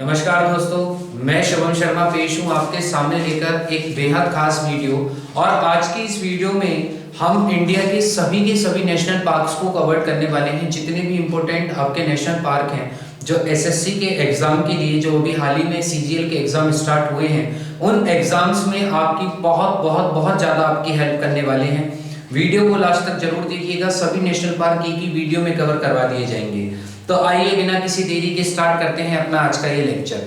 नमस्कार दोस्तों, मैं शुभम शर्मा पेश हूँ आपके सामने लेकर एक बेहद खास वीडियो। और आज की इस वीडियो में हम इंडिया के सभी नेशनल पार्क्स को कवर करने वाले हैं। जितने भी इम्पोर्टेंट आपके नेशनल पार्क हैं जो एसएससी के एग्जाम के लिए, जो अभी हाल ही में सीजीएल के एग्जाम स्टार्ट हुए हैं, उन एग्जाम्स में आपकी बहुत ज़्यादा आपकी हेल्प करने वाले हैं। वीडियो को लास्ट तक जरूर देखिएगा। सभी नेशनल पार्क एक ही वीडियो में कवर करवा दिए जाएंगे। तो आइए बिना किसी देरी के स्टार्ट करते हैं अपना आज का ये लेक्चर।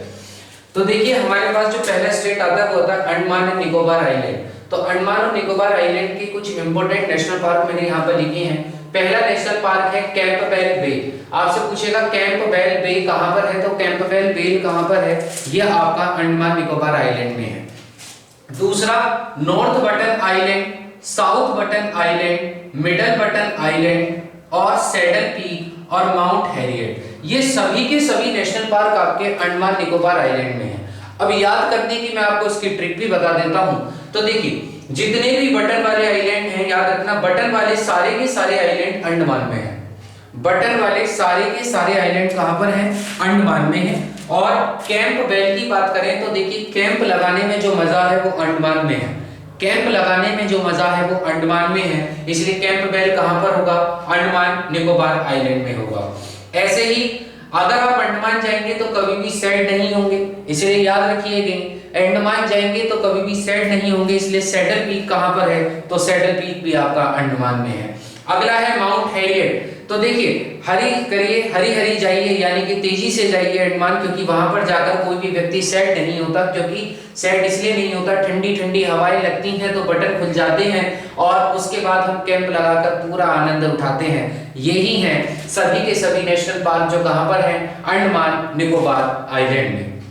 तो देखिए, हमारे पास जो पहला स्टेट आता है वो होता है अंडमान एंड निकोबार आइलैंड। तो अंडमान और निकोबार आइलैंड के कुछ इंपोर्टेंट नेशनल पार्क मैंने यहाँ पर लिखे हैं। पहला नेशनल पार्क है कैंपबेल बे। आपसे पूछेगा कैंपबेल बे कहाँ पर है, तो कैंपबेल बे कहाँ पर है, ये आपका अंडमान निकोबार आइलैंड में है। दूसरा north button island, south button island, middle button island और सैडल पीक और माउंट हैरियट, ये सभी के सभी नेशनल पार्क आपके अंडमान निकोबार आइलैंड में हैं। अब याद करने की मैं आपको इसकी ट्रिक भी बता देता हूं। तो देखिए, जितने भी बटन वाले आइलैंड हैं, याद रखना बटन वाले सारे के सारे आइलैंड अंडमान में हैं। बटन वाले सारे के सारे आइलैंड कहां पर हैं, अंडमान में हैं। और कैंप बेल की बात करें तो देखिए, कैंप लगाने में जो मजा है वो अंडमान में है। कैंप लगाने में जो मजा है वो अंडमान में है, इसलिए कैंप बेल कहां पर होगा, अंडमान निकोबार आइलैंड में होगा। ऐसे ही अगर आप अंडमान जाएंगे तो कभी भी सैड नहीं होंगे, इसलिए याद रखिएगा। अंडमान जाएंगे तो कभी भी सैड नहीं होंगे, इसलिए सैडल पीक कहां पर है, तो सैडल पीक भी आपका अंडमान में है। अगला है माउंट हैरियट। तो देखिए, हरी करिए, हरी हरी जाइए, यानी कि तेजी से जाइए अंडमान, क्योंकि वहां पर जाकर कोई भी व्यक्ति सैड नहीं होता। क्योंकि सैड इसलिए नहीं होता, ठंडी ठंडी हवाएं लगती हैं तो बटन खुल जाते हैं और उसके बाद हम कैंप लगाकर पूरा आनंद उठाते हैं। यही है सभी के सभी नेशनल पार्क जो कहां पर हैं, अंडमान निकोबार आइलैंड में।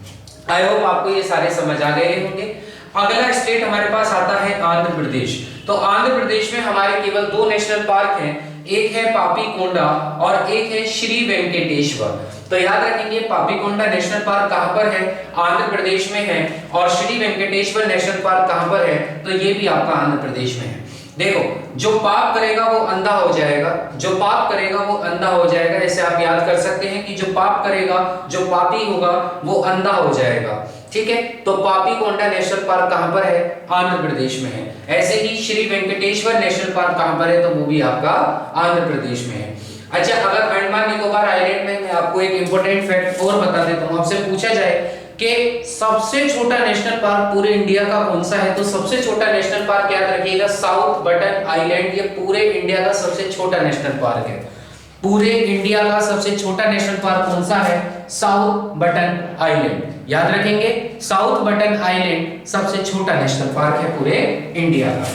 आई होप आपको ये सारे समझ आ गए होंगे। अगला स्टेट हमारे पास आता है आंध्र प्रदेश। तो आंध्र प्रदेश में हमारे केवल दो नेशनल पार्क हैं, एक है पापीकोंडा और एक है श्री वेंकटेश्वर। तो याद रखेंगे, पापीकोंडा नेशनल पार्क कहां पर है, आंध्र प्रदेश में है। और श्री वेंकटेश्वर नेशनल पार्क कहां पर है, तो ये भी आपका आंध्र प्रदेश में है। देखो, जो पाप करेगा वो अंधा हो जाएगा, जो पाप करेगा वो अंधा हो जाएगा। ऐसे आप याद कर सकते हैं कि जो पाप करेगा, जो पापी होगा वो अंधा हो जाएगा। ठीक है, तो पापीकोंडा नेशनल पार्क कहां पर है, आंध्र प्रदेश में है। ऐसे ही श्री वेंकटेश्वर नेशनल पार्क कहां पर है, तो वो भी आपका आंध्र प्रदेश में है। अच्छा, अगर अंडमान निकोबार आइलैंड में मैं आपको एक इंपॉर्टेंट फैक्ट और बता देता हूं। आपसे पूछा जाए कि सबसे छोटा नेशनल पार्क पूरे इंडिया का कौन सा है, तो सबसे छोटा नेशनल पार्क याद रखिएगा साउथ बटन आइलैंड। ये पूरे इंडिया का सबसे छोटा नेशनल पार्क है। पूरे इंडिया का सबसे छोटा नेशनल पार्क कौन सा है, साउथ बटन आइलैंड। याद रखेंगे, साउथ बटन आइलैंड सबसे छोटा नेशनल पार्क है पूरे इंडिया का।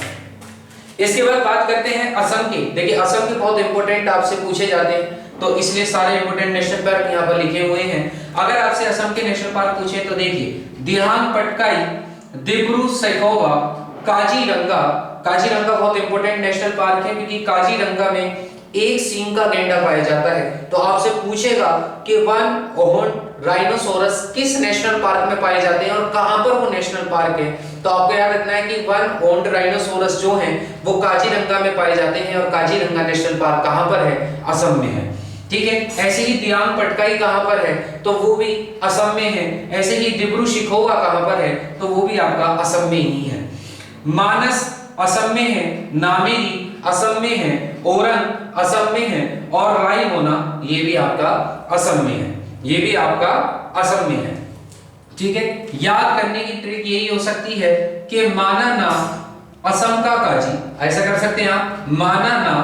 इसके बाद बात करते हैं असम की। देखिए, असम के बहुत इंपॉर्टेंट आपसे पूछे जाते हैं, तो इसलिए सारे इंपॉर्टेंट नेशनल पार्क यहाँ पर लिखे हुए हैं। अगर आपसे असम के नेशनल पार्क पूछे तो देखिए, दिहांग पटकाई, दिब्रू सैखोवा, काजीरंगा। काजीरंगा बहुत इंपॉर्टेंट नेशनल पार्क है, क्योंकि काजीरंगा में एक सींग का गैंडा पाया जाता है। तो आपसे पूछेगा कि वन हॉर्न राइनोसोरस किस नेशनल पार्क में पाए जाते हैं और कहां पर वो नेशनल पार्क है, तो आपको याद रखना है कि वन हॉर्न राइनोसोरस जो हैं वो काजीरंगा में पाए जाते हैं। और काजीरंगा नेशनल पार्क कहां पर है, असम में है। ठीक है, ऐसे ही दियांग पटकाई कहां पर है, तो वो भी असम में है। ऐसे ही दिब्रू सैखोवा कहां पर है, तो वो भी आपका असम में ही है। मानस असम में है, नामेरी असम में है, ओरंग असम में है और रायमोना ये भी आपका असम में है। ये भी आपका असम में है। ठीक है, याद करने की ट्रिक यही हो सकती है कि माना ना असम का काजी, ऐसा कर सकते हैं आप, माना ना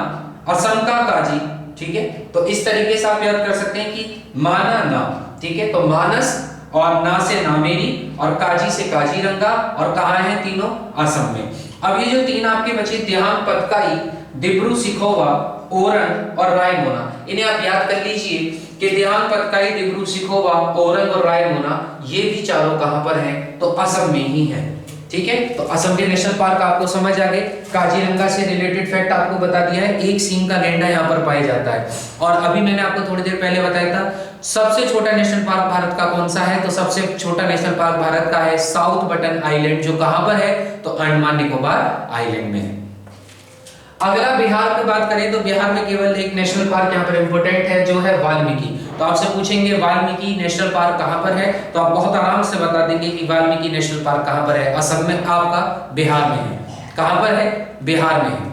असम का काजी। ठीक है, तो इस तरीके से आप याद कर सकते हैं कि माना ना। ठीक है, तो मानस और ना से नामेरी और काजी से काजीरंगा, और कहां है तीनों, असम में। अब ये जो तीन आपके बचे, दिहांग पटकाई, दिब्रू सैखोवा, ओरंग और रायमोना, इन्हें आप याद कर लीजिए कि दिहांग पटकाई, दिब्रू सैखोवा, ओरंग और रायमोना ये भी चारों कहां पर हैं, तो असम में ही हैं। ठीक है, तो असम के नेशनल पार्क आपको समझ आ गए। काजीरंगा से रिलेटेड फैक्ट आपको बता दिया है, एक सींग का गैंडा यहाँ पर पाया जाता है। और अभी मैंने आपको थोड़ी देर पहले बताया था सबसे छोटा नेशनल पार्क भारत का कौन सा है, तो सबसे छोटा नेशनल पार्क भारत का है साउथ बटन आइलैंड, जो कहां पर है, तो अंडमान निकोबार आइलैंड में है। अगला बिहार की बात करें तो बिहार में केवल एक नेशनल पार्क यहाँ पर इंपोर्टेंट है, जो है वाल्मीकि। तो आपसे पूछेंगे वाल्मीकि नेशनल पार्क कहाँ पर है, तो आप बहुत आराम से बता देंगे कि वाल्मीकि नेशनल पार्क कहाँ पर है। असम में आपका बिहार में है। कहाँ पर है? बिहार में है।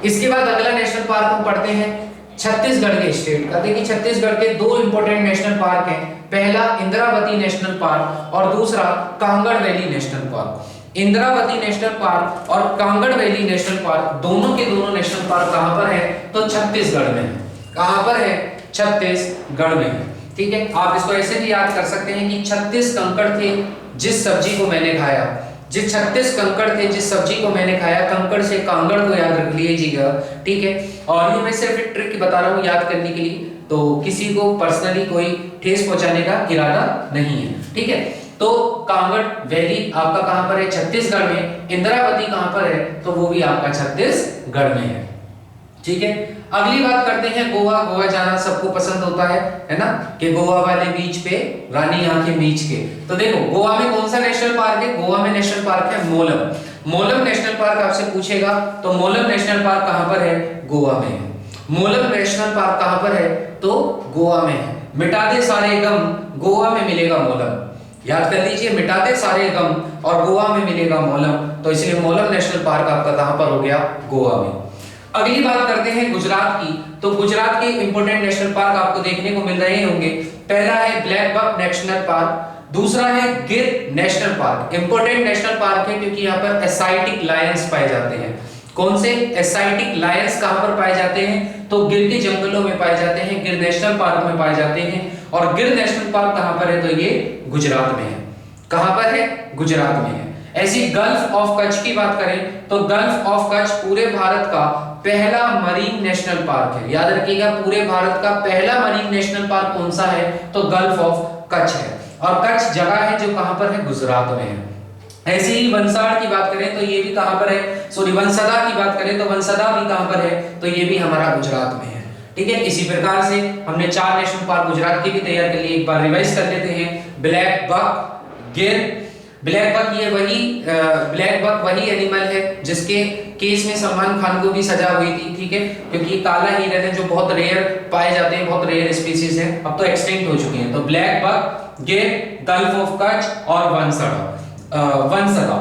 इसके बाद अगला नेशनल पार्क हम पढ़ते हैं छत्तीसगढ़ के स्टेट का। देखिए छत्तीसगढ़ के दो इंपोर्टेंट नेशनल पार्क हैं, पहला इंद्रावती नेशनल पार्क और दूसरा Kangar valley national park. Indravati national park और कांगड़ वैली नेशनल पार्क दोनों के दोनों नेशनल पार्क कहां पर है? तो छत्तीसगढ़ में है। कहां पर है? छत्तीसगढ़ में है। ठीक है, आप इसको ऐसे भी याद कर सकते हैं कि 36 कंकड़ थे जिस सब्जी को मैंने खाया, जिस 36 कंकड़ थे जिस सब्जी को मैंने खाया, कंकड़ से कांगड़ को याद रख लीजिएगा। ठीक है, और ये मैं सिर्फ एक ट्रिक बता रहा हूँ याद करने के लिए, तो किसी को पर्सनली कोई ठेस पहुंचाने का इरादा नहीं है। ठीक है, तो कांगड़ वैली आपका कहां पर है? छत्तीसगढ़ में। इंद्रावती कहां पर है? तो वो भी आपका छत्तीसगढ़ में है। ठीक है, अगली बात करते हैं गोवा। गोवा जाना सबको पसंद होता है ना, कि गोवा वाले बीच पे रानी आंखें बीच के। तो देखो गोवा में कौन सा नेशनल पार्क है? गोवा में नेशनल पार्क है मोलम। मोलम नेशनल पार्क आपसे पूछेगा तो मोलम नेशनल पार्क कहां पर है? गोवा में है। मोलम नेशनल पार्क कहां पर है? तो गोवा में है। मिटा दे सारे गम, गोवा में मिलेगा मोलम। याद कर लीजिए, मिटा दे सारे गम और गोवा में मिलेगा मोलम। तो इसलिए मोलम नेशनल पार्क आपका कहां पर हो गया? गोवा में। अगली बात करते हैं गुजरात की। तो गुजरात के इंपोर्टेंट नेशनल पार्क आपको देखने को मिल रहे होंगे। पहला है ब्लैक बक नेशनल पार्क, दूसरा है गिर national park. Important national park है क्योंकि यहाँ पर एसाइटिक लायंस पाए जाते हैं। कौन से एसाइटिक लायंस कहां पर पाए जाते हैं? तो गिर के जंगलों में पाए जाते हैं, गिर नेशनल पार्क में पाए जाते हैं। और गिर नेशनल पार्क कहां पर है? तो ये गुजरात में है। कहां पर है? गुजरात में है। ऐसी गल्फ ऑफ कच्छ की बात करें तो गल्फ ऑफ कच्छ पूरे भारत का पहला मरीन नेशनल पार्क है। याद रखिएगा, पूरे भारत का पहला मरीन नेशनल पार्क कौन सा है? तो गल्फ ऑफ कच्छ है। और कच्छ जगह है जो कहां पर है? गुजरात में है। ऐसे ही वंसाड़ की बात करें तो ये भी कहां पर है? सॉरी, वंसदा की बात करें तो वंसदा भी कहां पर है? तो ये भी हमारा गुजरात में है। ठीक है, इसी प्रकार से हमने 4 नेशनल पार्क गुजरात के भी तैयार कर लिए। एक बार रिवाइज कर लेते हैं। ब्लैक बक, गिर। ब्लैक बक ये वही ब्लैक बक वही एनिमल है जिसके केस में सलमान खान को भी सजा हुई थी। ठीक है, क्योंकि काला हिरन है जो बहुत रेयर पाए जाते हैं, बहुत रेयर स्पीशीज है, अब तो एक्सटिंक्ट हो चुके हैं। तो ब्लैक बक, गिर, गल्फ ऑफ कच्छ और वंसदा।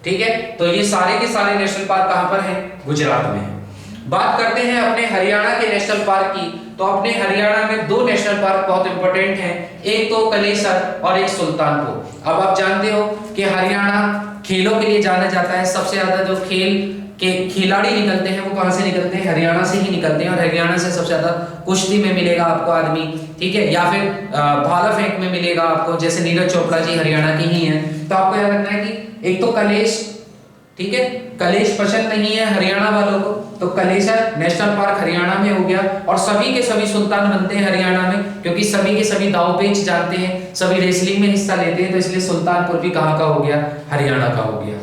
ठीक है, तो ये सारे के सारे नेशनल पार्क कहां पर हैं? गुजरात में है। बात करते हैं अपने हरियाणा के नेशनल पार्क की। तो अपने हरियाणा में 2 नेशनल पार्क बहुत इंपॉर्टेंट हैं, एक तो कलेसर और एक सुल्तानपुर। अब आप जानते हो कि हरियाणा खेलों के लिए जाना जाता है। सबसे ज्यादा जो खेल के खिलाड़ी निकलते हैं वो कहां से निकलते हैं? हरियाणा से ही निकलते हैं। और हरियाणा से सबसे ज्यादा कुश्ती में मिलेगा आपको आदमी, ठीक है, या फिर भाला फेंक में मिलेगा आपको, जैसे नीरज चोपड़ा जी हरियाणा के ही हैं। तो आपको याद रखना है कि एक तो कलेश, ठीक है, कलेश पसंद नहीं है हरियाणा वालों को, तो कलेसर नेशनल पार्क हरियाणा में हो गया। और सभी के सभी सुल्तान बनते हैं हरियाणा में, क्योंकि सभी के सभी दाव पेच जानते हैं, सभी रेसलिंग में हिस्सा लेते हैं, तो इसलिए सुल्तानपुर भी कहां का हो गया? हरियाणा का हो गया।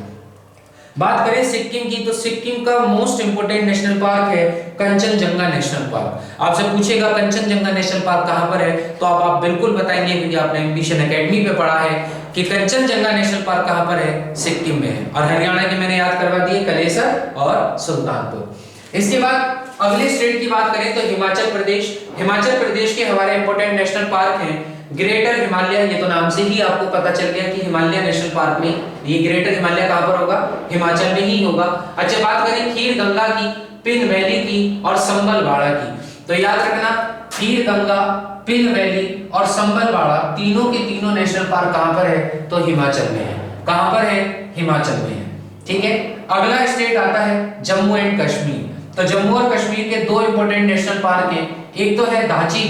बात करें सिक्किम की, तो सिक्किम का मोस्ट इंपोर्टेंट नेशनल पार्क है कंचनजंगा नेशनल पार्क। आपसे पूछेगा कंचनजंगा नेशनल पार्क कहां पर है, तो आप बिल्कुल बताएंगे क्योंकि आपने एम्बिशन एकेडमी पे पढ़ा है कि कंचनजंगा नेशनल पार्क कहां पर है? सिक्किम में है। और हरियाणा के मैंने याद करवा दिए, कलेसर और सुल्तानपुर। इसके बाद अगले स्टेट की बात करें तो हिमाचल प्रदेश। हिमाचल प्रदेश के हमारे इंपोर्टेंट नेशनल पार्क हैं ग्रेटर हिमालय। ये तो नाम से ही आपको पता चल गया कि हिमालय नेशनल पार्क में ये ग्रेटर हिमालय कहां पर होगा? हिमाचल में ही होगा। अच्छा, बात करें खीर गंगा की, पिन वैली की और संबल बाड़ा की, तो याद रखना खीर गंगा, पिन वैली और संबल बाड़ा तीनों के तीनों नेशनल पार्क कहां पर है? तो हिमाचल में है। कहां पर है? हिमाचल में है। ठीक है, अगला स्टेट आता है जम्मू एंड कश्मीर। तो जम्मू और कश्मीर के 2 इंपोर्टेंट नेशनल पार्क हैं, एक तो है दाची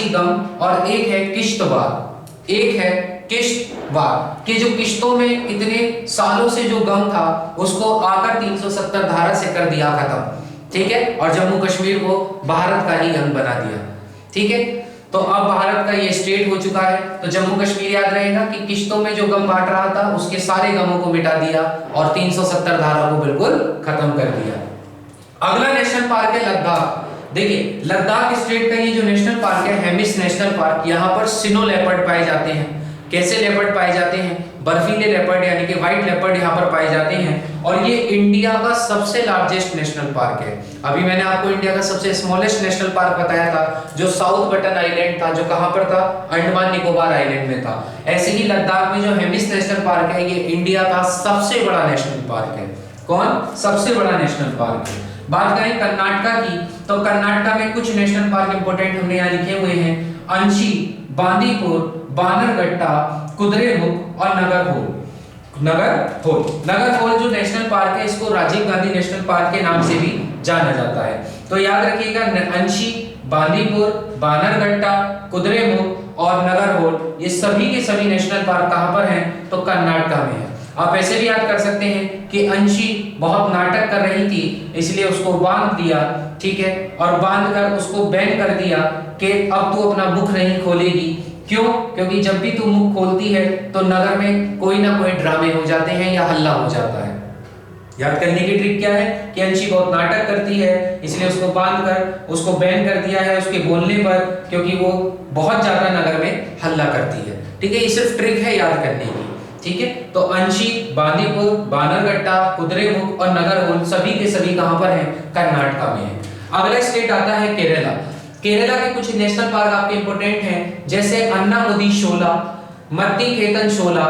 गम और एक है किश्तवाड़। एक है किश्तवाड़ कि जो किश्तों में इतने सालों से जो गम था उसको आकर 370 धारा से कर दिया खत्म। ठीक है, और जम्मू कश्मीर को भारत का ही अंग बना दिया। ठीक है, तो अब भारत का ये स्टेट हो चुका है। तो जम्मू कश्मीर याद रहेगा कि किश्तों में जो गम बांट रहा था उसके सारे गमों को मिटा दिया और 370 धारा को बिल्कुल खत्म कर दिया। अगला नेशनल पार्क है लद्दाख। देखिए लद्दाख स्टेट का ये जो नेशनल पार्क है हेमिस नेशनल पार्क, यहाँ पर सिनो लेपर्ड पाए जाते हैं। कैसे लेपर्ड पाए जाते हैं? बर्फीले लेपर्ड यानी कि व्हाइट लेपर्ड यहाँ पर पाए जाते हैं और ये इंडिया का सबसे लार्जेस्ट नेशनल पार्क है। अभी मैंने आपको इंडिया का सबसे स्मॉलेस्ट नेशनल पार्क बताया था जो साउथ बटन आइलैंड था, जो कहाँ पर था, अंडमान निकोबार आइलैंड में था। ऐसे ही लद्दाख में जो हेमिस नेशनल पार्क है ये इंडिया का सबसे बड़ा नेशनल पार्क है। कौन? सबसे बड़ा नेशनल पार्क है। बात करें कर्नाटका की तो कर्नाटका में कुछ नेशनल पार्क इंपोर्टेंट हमने यहाँ लिखे हुए हैं, अंशी, बांदीपुर, बानरघट्टा, कुद्रेमुख और नगरहोल जो नेशनल पार्क है इसको राजीव गांधी नेशनल पार्क के नाम से भी जाना जाता है। तो याद रखिएगा अंशी, बांदीपुर, बानरघट्टा, कुद्रेमुख और नगरहोल ये सभी के सभी नेशनल पार्क कहां पर हैं? तो कर्नाटका में है। आप ऐसे भी याद कर सकते हैं कि अंशी बहुत नाटक कर रही थी इसलिए उसको बांध दिया, ठीक है, और बांध कर उसको बैन कर दिया कि अब तू अपना मुख नहीं खोलेगी। क्यों? क्योंकि जब भी तू मुख खोलती है तो नगर में कोई ना कोई ड्रामे हो जाते हैं या हल्ला हो जाता है। याद करने की ट्रिक क्या है कि अंशी बहुत नाटक करती है इसलिए उसको बांध कर उसको बैन कर दिया है उसके बोलने पर, क्योंकि वो बहुत ज्यादा नगर में हल्ला करती है। ठीक है, ये सिर्फ ट्रिक है याद करने की। ठीक है, तो अंशी, बांदीपुर, बानरघट्टा, कुद्रेमुख और नगरहोल सभी के सभी कहां पर हैं? कर्नाटका में है। अगला स्टेट आता है केरला। केरला के कुछ नेशनल पार्क आपके इंपोर्टेंट हैं, जैसे अन्नामुदी शोला, मत्तिकेतन शोला,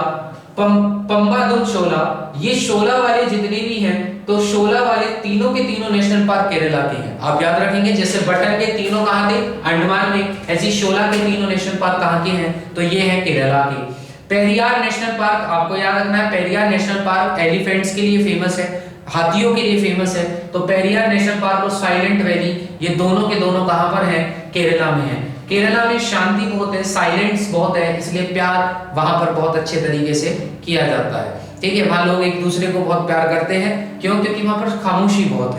पंबादुम शोला। ये शोला वाले जितने भी हैं तो शोला वाले तीनों के तीनों नेशनल पार्क केरला के हैं। आप याद रखेंगे जैसे बटन के तीनों कहां थे? अंडमान में। ऐसी शोला के तीनों नेशनल पार्क कहां के हैं? तो ये हैं केरला के। पेरियार नेशनल पार्क आपको याद रखना है, पेरियार नेशनल पार्क एलिफेंट्स के लिए फेमस है, हाथियों के लिए फेमस है। तो पेरियार नेशनल पार्क और साइलेंट वैली ये दोनों के दोनों कहां पर हैं? केरला में है। केरला में शांति बहुत है, साइलेंस बहुत है, इसलिए प्यार वहां पर बहुत अच्छे तरीके से किया जाता है। ठीक है, वहां लोग एक दूसरे को बहुत प्यार करते हैं। क्यों? क्योंकि वहां पर खामोशी बहुत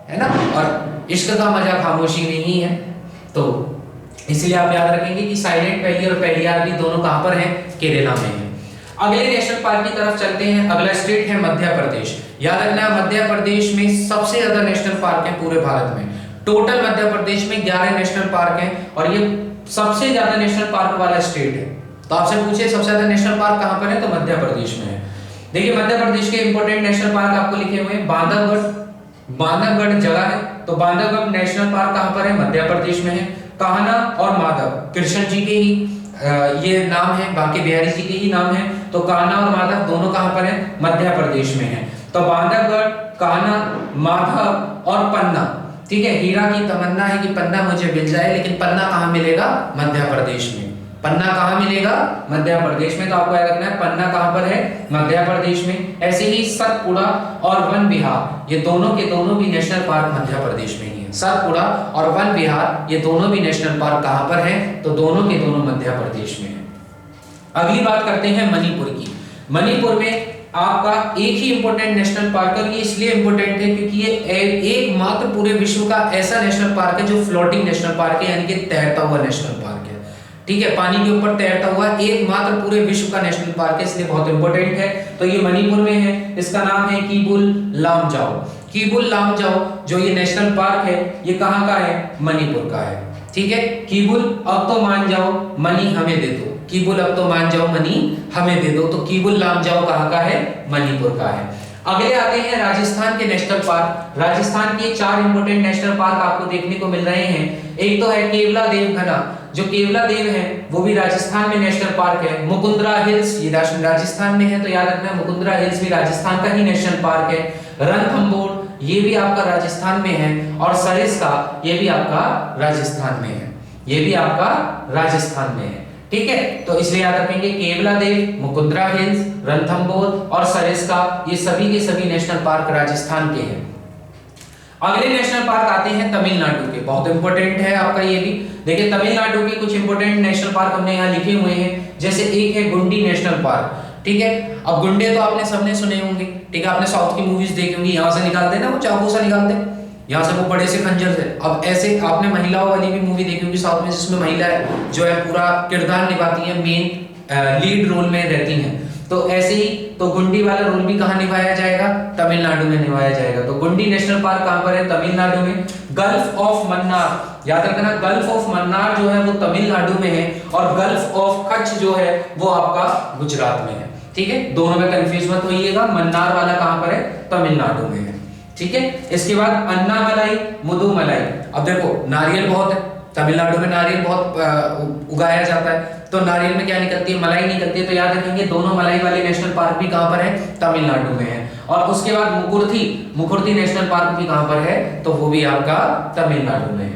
है ना, और इश्क का मजा खामोशी में ही है। तो इसलिए आप याद रखेंगे कि साइलेंट वैली और पेरियार भी दोनों कहां पर हैं? केरला में है। अगले नेशनल पार्क की तरफ चलते हैं। अगला स्टेट है मध्य प्रदेश। याद रखना है मध्य प्रदेश में सबसे ज्यादा नेशनल पार्क है पूरे भारत में। टोटल मध्य प्रदेश में 11 नेशनल पार्क हैं और ये सबसे ज्यादा नेशनल पार्क वाला स्टेट है। तो आपसे पूछे सबसे ज्यादा नेशनल पार्क कहां पर है? तो मध्य प्रदेश में है। देखिए मध्य प्रदेश के इंपोर्टेंट नेशनल पार्क आपको लिखे हुए हैं। बांधवगढ़ जगह है, तो बांधवगढ़ नेशनल पार्क कहां पर है? मध्य प्रदेश में है। कान्हा और माधव कृष्ण जी के ही ये नाम है, बाकी बिहारी जी के ही नाम है। तो कान्हा और माधव दोनों कहां पर है? मध्य प्रदेश में है। तो बांधवगढ़, कान्हा, माधव और पन्ना। ठीक है, हीरा की तमन्ना है कि पन्ना मुझे मिल जाए, लेकिन पन्ना कहां मिलेगा? मध्य प्रदेश में। पन्ना कहां मिलेगा? मध्य प्रदेश में। तो आपको याद रखना है पन्ना कहां पर है? मध्य प्रदेश में। ऐसे ही सतपुड़ा और वन विहार ये दोनों के दोनों भी नेशनल पार्क मध्य प्रदेश में ही है। सतपुड़ा और वन विहार ये दोनों भी नेशनल पार्क कहां पर हैं? तो दोनों के दोनों मध्य प्रदेश में है। अगली बात करते हैं मणिपुर की। मणिपुर में आपका एक ही इंपोर्टेंट नेशनल पार्क है। ये इसलिए इंपोर्टेंट है क्योंकि ये एकमात्र पूरे विश्व का ऐसा नेशनल पार्क है जो फ्लोटिंग नेशनल पार्क है, यानी कि तैरता हुआ नेशनल पार्क है। ठीक है, पानी के ऊपर तैरता हुआ एकमात्र पूरे विश्व का नेशनल पार्क है, इसलिए बहुत इंपॉर्टेंट है। तो ये मणिपुर में है। इसका नाम है कीबुल लामजाओ। कीबुल लामजाओ जो ये नेशनल पार्क है ये कहां का है? मणिपुर का है। ठीक है, कीबुल अब तो मान जाओ, मनी हमें दे दो। कीबुल अब तो मान जाओ, मनी हमें दे दो। तो कीबुल लामजाओ कहां का है? मणिपुर का है। अगले आते हैं राजस्थान के नेशनल पार्क। राजस्थान के 4 इंपोर्टेंट नेशनल पार्क आपको देखने को मिल रहे हैं। एक तो है केवला देव घना, जो केवला देव है वो भी राजस्थान में नेशनल पार्क है। मुकुंदरा हिल्स ये राजस्थान में है, तो याद रखना मुकुंदरा हिल्स भी राजस्थान का ही नेशनल पार्क है। रणथंभौर ये भी आपका राजस्थान में है, और सरिस्का ये भी आपका राजस्थान में है। ये भी आपका राजस्थान में है। ठीक है, तो इसलिए याद रखेंगे केवला देव, मुकुंदरा हिल्स, रणथंभौर और सरिस्का ये सभी के सभी नेशनल पार्क राजस्थान के हैं। अगले नेशनल पार्क आते हैं तमिलनाडु के। बहुत इंपॉर्टेंट है आपका ये भी। देखिए तमिलनाडु के कुछ इंपॉर्टेंट नेशनल पार्क हमने यहाँ लिखे हुए हैं। जैसे एक है गुंडी नेशनल पार्क। ठीक है, अब गुंडे तो आपने सबने सुने होंगे। ठीक है, आपने साउथ की मूवीज देखी होंगी, यहाँ से निकालते ना वो चाकू से निकालते, यहाँ से वो बड़े से खंजर से। अब ऐसे आपने महिलाओं वाली भी मूवी देखी होगी साउथ में, जिसमें महिला जो है पूरा किरदार निभाती है, मेन लीड रोल में रहती हैं। तो ऐसे ही तो गुंडी वाला रोल भी कहाँ निभाया जाएगा? तमिलनाडु में निभाया जाएगा। तो गुंडी नेशनल पार्क कहाँ पर है? तमिलनाडु में। गल्फ ऑफ मन्नार याद रखना, गल्फ ऑफ मन्नार जो है वो तमिलनाडु में है, और गल्फ ऑफ कच्छ जो है वो आपका गुजरात में है। ठीक है, दोनों में कंफ्यूज मत होइएगा। मन्नार वाला कहां पर है? तमिलनाडु में है। ठीक है, इसके बाद अन्नामलाई, मुदुमलाई। अब देखो नारियल बहुत है, तमिलनाडु में नारियल बहुत उगाया जाता है, तो नारियल में क्या निकलती है? मलाई निकलती है। तो याद रखेंगे दोनों मलाई वाले नेशनल पार्क भी कहां पर है? तमिलनाडु में है। और उसके बाद मुकुर्थी नेशनल पार्क भी कहां पर है? तो वो भी आपका तमिलनाडु में है।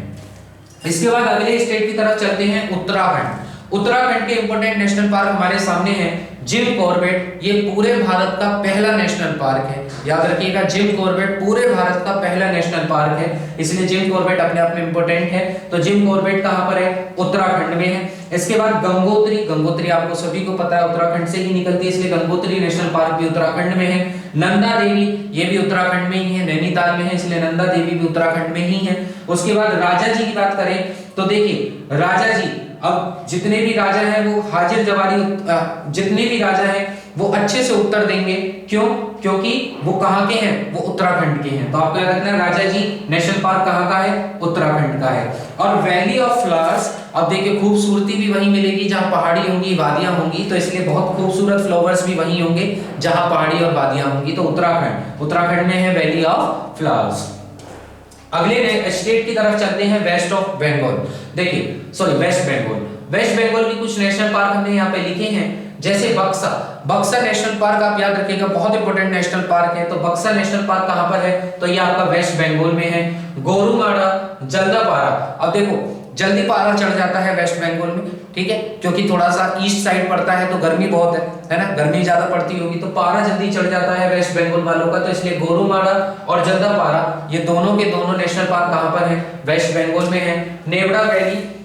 इसके बाद अगले स्टेट की तरफ चलते हैं, उत्तराखंड। उत्तराखंड के इंपोर्टेंट नेशनल पार्क हमारे सामने हैं। जिम कॉर्बेट, ये पूरे भारत का पहला नेशनल पार्क है। याद रखिएगा, जिम कॉर्बेट पूरे भारत का पहला नेशनल पार्क है, इसलिए जिम कॉर्बेट अपने आप में इंपोर्टेंट है। तो जिम कॉर्बेट कहां पर है? उत्तराखंड में है। इसके बाद गंगोत्री, गंगोत्री आपको सभी को पता है उत्तराखंड से ही निकलती है, इसलिए गंगोत्री नेशनल पार्क भी उत्तराखंड में है। नंदा देवी, ये भी उत्तराखंड में ही है, नैनीताल में है, इसलिए नंदा देवी भी उत्तराखंड में ही है। उसके बाद राजा जी की बात करें तो देखिए राजा जी, अब जितने भी राजा हैं वो हाजिर जवारी, जितने भी राजा हैं वो अच्छे से उत्तर देंगे। क्यों? क्योंकि वो कहां के हैं? वो उत्तराखंड के हैं। तो आपको याद रखना है राजा जी नेशनल पार्क कहां का है? उत्तराखंड का है। और वैली ऑफ फ्लावर्स, अब देखिए खूबसूरती भी वहीं मिलेगी जहां पहाड़ी होंगी, वादियां होंगी, तो इसलिए बहुत खूबसूरत फ्लावर्स भी वहीं होंगे जहां पहाड़ी और वादियां होंगी। तो उत्तराखंड में है वैली ऑफ फ्लावर्स। अगले स्टेट की तरफ चलते हैं, वेस्ट ऑफ बंगाल। देखिए वेस्ट बंगाल, वेस्ट बंगाल की कुछ नेशनल पार्क हमने यहाँ पे लिखे हैं, जैसे बक्सा नेशनल पार्क। आप याद रखिएगा बहुत इंपॉर्टेंट नेशनल पार्क है। तो बक्सा नेशनल पार्क कहां पर है? तो ये आपका वेस्ट बंगाल में है। गोरुमाड़ा, जल्दापारा, अब देखो जल्दी पारा चढ़ जाता है वेस्ट बंगाल में, ठीक है, क्योंकि थोड़ा सा ईस्ट साइड पड़ता है तो गर्मी बहुत है ना, गर्मी ज्यादा पड़ती होगी, तो पारा जल्दी चढ़ जाता है वेस्ट बंगाल वालों का। तो इसलिए गोरुमाड़ा और जल्दापारा ये दोनों के दोनों नेशनल पार्क कहां पर है? वेस्ट बंगाल में है।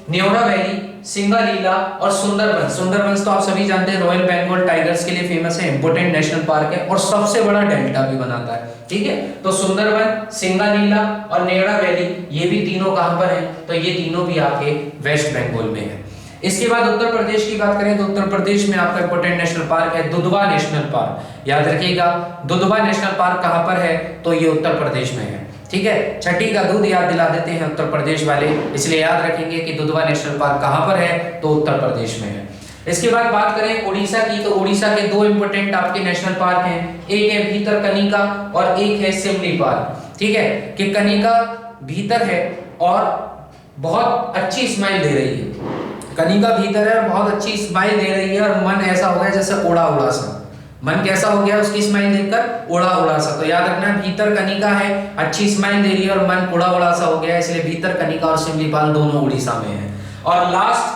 न्योरा वैली, सिंगालीला और सुंदरबंस तो आप सभी जानते हैं रॉयल बंगाल टाइगर्स के लिए फेमस है, इंपोर्टेंट नेशनल पार्क है और सबसे बड़ा डेल्टा भी बनाता है। ठीक है, तो सुंदरबन, सिंगालीला और न्योरा वैली ये भी तीनों कहां पर हैं? तो ये तीनों भी आपके वेस्ट बंगाल में है। इसके बाद उत्तर प्रदेश की बात करें तो उत्तर प्रदेश में आपका इंपोर्टेंट नेशनल पार्क है दुधवा नेशनल पार्क। याद रखिएगा दुधवा नेशनल पार्क कहां पर है? तो ये उत्तर प्रदेश में है। ठीक है, छठी का दूध याद दिला देते हैं उत्तर प्रदेश वाले, इसलिए याद रखेंगे कि दुधवा नेशनल पार्क कहां पर है? तो उत्तर प्रदेश में है। इसके बाद बात करें उड़ीसा की, तो उड़ीसा के दो इंपोर्टेंट आपके नेशनल पार्क हैं, एक है भीतरकनिका और एक है सिमलीपाल। ठीक है, कि कनिका भीतर है और बहुत अच्छी स्माइल दे रही है, कनिका भीतर है बहुत अच्छी स्माइल दे रही है और मन ऐसा हो गया जैसे उड़ा उड़ा सा, मन कैसा हो गया उसकी स्माइल देखकर? उड़ा उड़ा सा। तो याद रखना भीतर कनिका है, अच्छी स्माइल दे रही है और मन उड़ा उड़ा सा हो गया, इसलिए भीतर कनिका और सिमलीपाल दोनों उड़ीसा में है। और लास्ट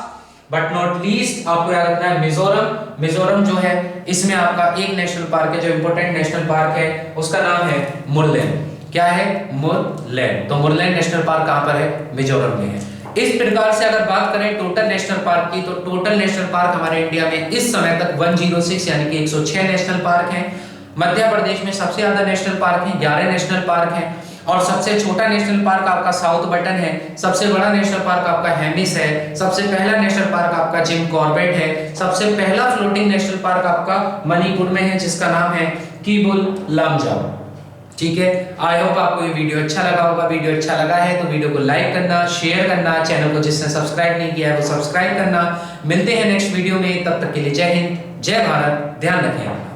बट नॉट लीस्ट आपको याद रखना है मिजोरम। मिजोरम जो है इसमें आपका एक नेशनल पार्क है जो इंपोर्टेंट नेशनल पार्क है, उसका नाम है मुरलेन। क्या है? मुरलेन। तो मुरलेन नेशनल पार्क कहां पर है? मिजोरम में है। इस प्रकार से अगर बात करें टोटल नेशनल पार्क की, तो टोटल नेशनल पार्क हमारे इंडिया में इस समय तक 106 यानी कि 106 नेशनल पार्क हैं। मध्य प्रदेश में सबसे ज्यादा नेशनल पार्क हैं, 11 नेशनल पार्क हैं और सबसे छोटा नेशनल पार्क आपका साउथ बटन है, सबसे बड़ा नेशनल पार्क आपका हेमिस है, सबसे पहला नेशनल पार्क आपका जिम कॉर्बेट है, सबसे पहला फ्लोटिंग नेशनल पार्क आपका मणिपुर में है जिसका नाम है किबुल लामजाओ। ठीक है, आई होप आपको ये वीडियो अच्छा लगा होगा। वीडियो अच्छा लगा है तो वीडियो को लाइक करना, शेयर करना, चैनल को जिसने सब्सक्राइब नहीं किया है वो सब्सक्राइब करना। मिलते हैं नेक्स्ट वीडियो में, तब तक के लिए जय हिंद, जय भारत, ध्यान रखें।